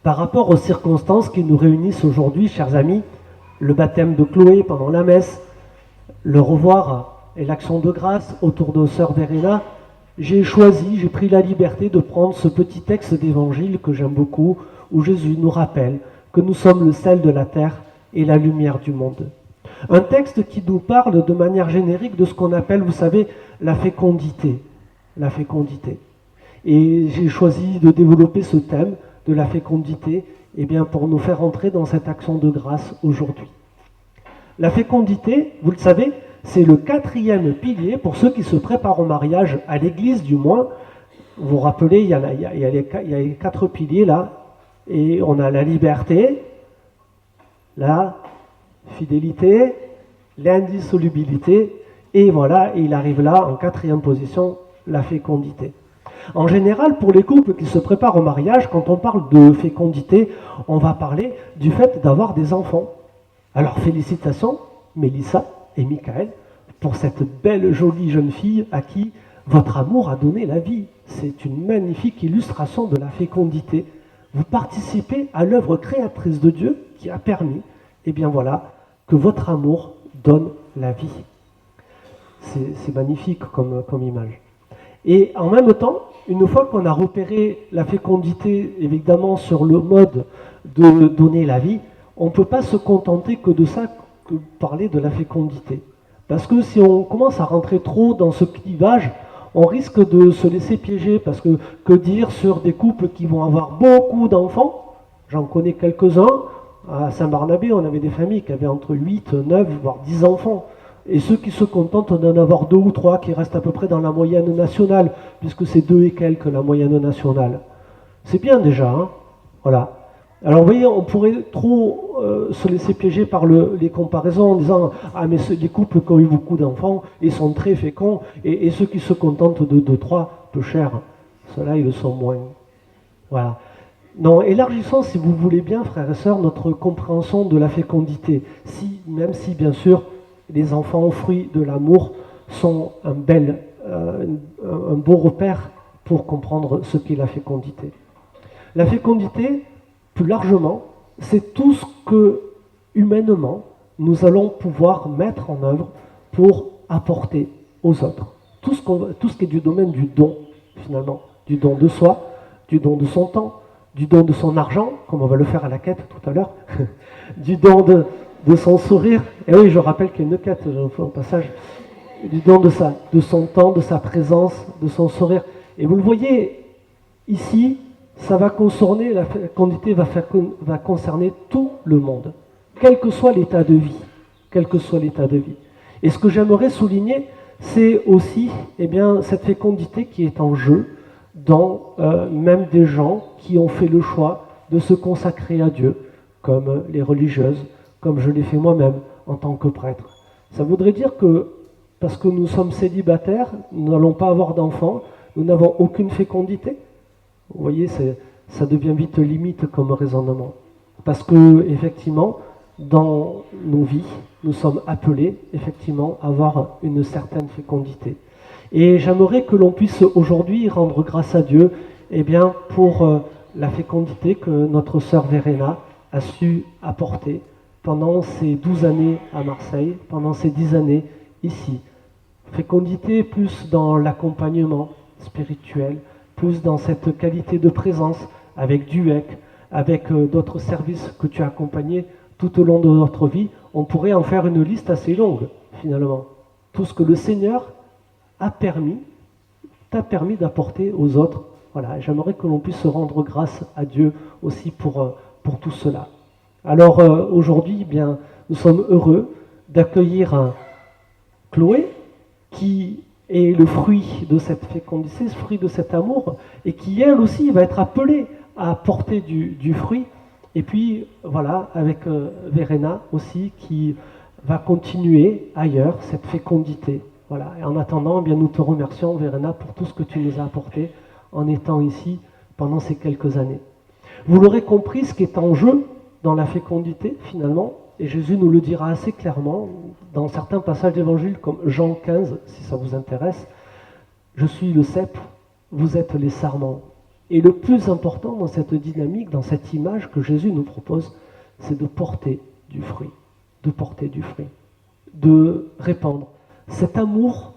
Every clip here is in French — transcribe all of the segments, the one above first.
par rapport aux circonstances qui nous réunissent aujourd'hui, chers amis, le baptême de Chloé pendant la messe, le revoir et l'action de grâce autour de sœur Verena, j'ai pris la liberté de prendre ce petit texte d'évangile que j'aime beaucoup, où Jésus nous rappelle que nous sommes le sel de la terre et la lumière du monde. Un texte qui nous parle de manière générique de ce qu'on appelle, vous savez, la fécondité. La fécondité. Et j'ai choisi de développer ce thème de la fécondité pour nous faire entrer dans cette action de grâce aujourd'hui. La fécondité, vous le savez, c'est le 4e pilier pour ceux qui se préparent au mariage, à l'église du moins. Vous vous rappelez, il y a les 4 piliers là, et on a la liberté, la fidélité, l'indissolubilité, et voilà, il arrive là en 4e position, la fécondité. En général, pour les couples qui se préparent au mariage, quand on parle de fécondité, on va parler du fait d'avoir des enfants. Alors félicitations, Mélissa et Michael, pour cette belle, jolie jeune fille à qui votre amour a donné la vie. C'est une magnifique illustration de la fécondité. Vous participez à l'œuvre créatrice de Dieu qui a permis, que votre amour donne la vie. C'est magnifique comme image. Et en même temps, une fois qu'on a repéré la fécondité, évidemment, sur le mode de donner la vie, on ne peut pas se contenter que de ça, que parler de la fécondité. Parce que si on commence à rentrer trop dans ce clivage, on risque de se laisser piéger. Parce que dire sur des couples qui vont avoir beaucoup d'enfants, j'en connais quelques-uns, à Saint-Barnabé, on avait des familles qui avaient entre 8, 9, voire 10 enfants. Et ceux qui se contentent d'en avoir 2 ou 3, qui restent à peu près dans la moyenne nationale, puisque c'est 2 et quelques la moyenne nationale. C'est bien déjà, hein, voilà. Alors vous voyez, on pourrait trop se laisser piéger par les comparaisons en disant « Ah mais les couples qui ont eu beaucoup d'enfants, ils sont très féconds, et ceux qui se contentent de 2, 3, peu cher, ceux-là ils le sont moins. » Voilà. Non, élargissons, si vous voulez bien, frères et sœurs, notre compréhension de la fécondité. Même si, bien sûr, les enfants aux fruits de l'amour sont un beau repère pour comprendre ce qu'est la fécondité. La fécondité, plus largement, c'est tout ce que, humainement, nous allons pouvoir mettre en œuvre pour apporter aux autres. Tout ce qui est du domaine du don, finalement. Du don de soi, du don de son temps, du don de son argent, comme on va le faire à la quête tout à l'heure, du don de son sourire. Et oui, je rappelle qu'il y a une quête, je fais un passage, du don de son temps, de sa présence, de son sourire. Et vous le voyez, ici, ça va concerner, la fécondité va concerner tout le monde, quel que soit l'état de vie. Quel que soit l'état de vie. Et ce que j'aimerais souligner, c'est aussi cette fécondité qui est en jeu dans même des gens qui ont fait le choix de se consacrer à Dieu, comme les religieuses, comme je l'ai fait moi-même en tant que prêtre. Ça voudrait dire que, parce que nous sommes célibataires, nous n'allons pas avoir d'enfants, nous n'avons aucune fécondité. Vous voyez, ça devient vite limite comme raisonnement. Parce que, effectivement, dans nos vies, nous sommes appelés, effectivement, à avoir une certaine fécondité. Et j'aimerais que l'on puisse aujourd'hui rendre grâce à Dieu pour la fécondité que notre sœur Verena a su apporter pendant ces 12 années à Marseille, pendant ces 10 années ici. Fécondité plus dans l'accompagnement spirituel, plus dans cette qualité de présence avec DUEC, avec d'autres services que tu as accompagnés tout au long de notre vie. On pourrait en faire une liste assez longue, finalement. Tout ce que le Seigneur t'a permis d'apporter aux autres. Voilà, j'aimerais que l'on puisse rendre grâce à Dieu aussi pour tout cela. Alors aujourd'hui, nous sommes heureux d'accueillir Chloé, qui est le fruit de cette fécondité, le fruit de cet amour, et qui elle aussi va être appelée à porter du fruit. Et puis voilà, avec Verena aussi, qui va continuer ailleurs cette fécondité. Voilà. Et en attendant, nous te remercions, Verena, pour tout ce que tu nous as apporté en étant ici pendant ces quelques années. Vous l'aurez compris, ce qui est en jeu dans la fécondité, finalement, et Jésus nous le dira assez clairement dans certains passages d'évangile, comme Jean 15, si ça vous intéresse, « Je suis le cep, vous êtes les sarments. Et le plus important dans cette dynamique, dans cette image que Jésus nous propose, c'est de porter du fruit, de porter du fruit, de répandre cet amour,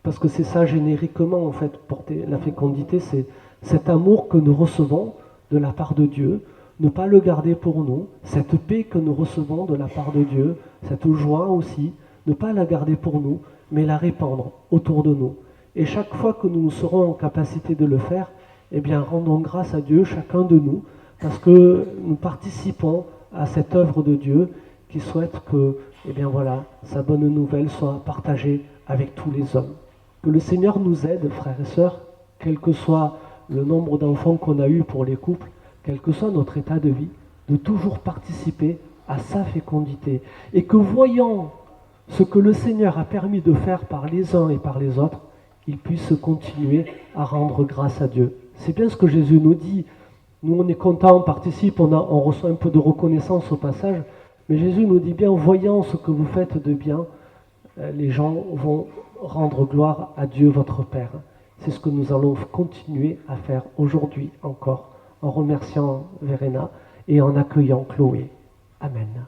parce que c'est ça génériquement en fait, porter la fécondité, c'est cet amour que nous recevons de la part de Dieu, ne pas le garder pour nous, cette paix que nous recevons de la part de Dieu, cette joie aussi, ne pas la garder pour nous, mais la répandre autour de nous. Et chaque fois que nous serons en capacité de le faire, eh bien rendons grâce à Dieu, chacun de nous, parce que nous participons à cette œuvre de Dieu qui souhaite que, eh bien voilà, sa bonne nouvelle soit partagée avec tous les hommes. Que le Seigneur nous aide, frères et sœurs, quel que soit le nombre d'enfants qu'on a eu pour les couples, quel que soit notre état de vie, de toujours participer à sa fécondité. Et que voyant ce que le Seigneur a permis de faire par les uns et par les autres, il puisse continuer à rendre grâce à Dieu. C'est bien ce que Jésus nous dit. Nous, on est content, on participe, on reçoit un peu de reconnaissance au passage, mais Jésus nous dit bien, voyant ce que vous faites de bien, les gens vont rendre gloire à Dieu votre Père. C'est ce que nous allons continuer à faire aujourd'hui encore, en remerciant Verena et en accueillant Chloé. Amen.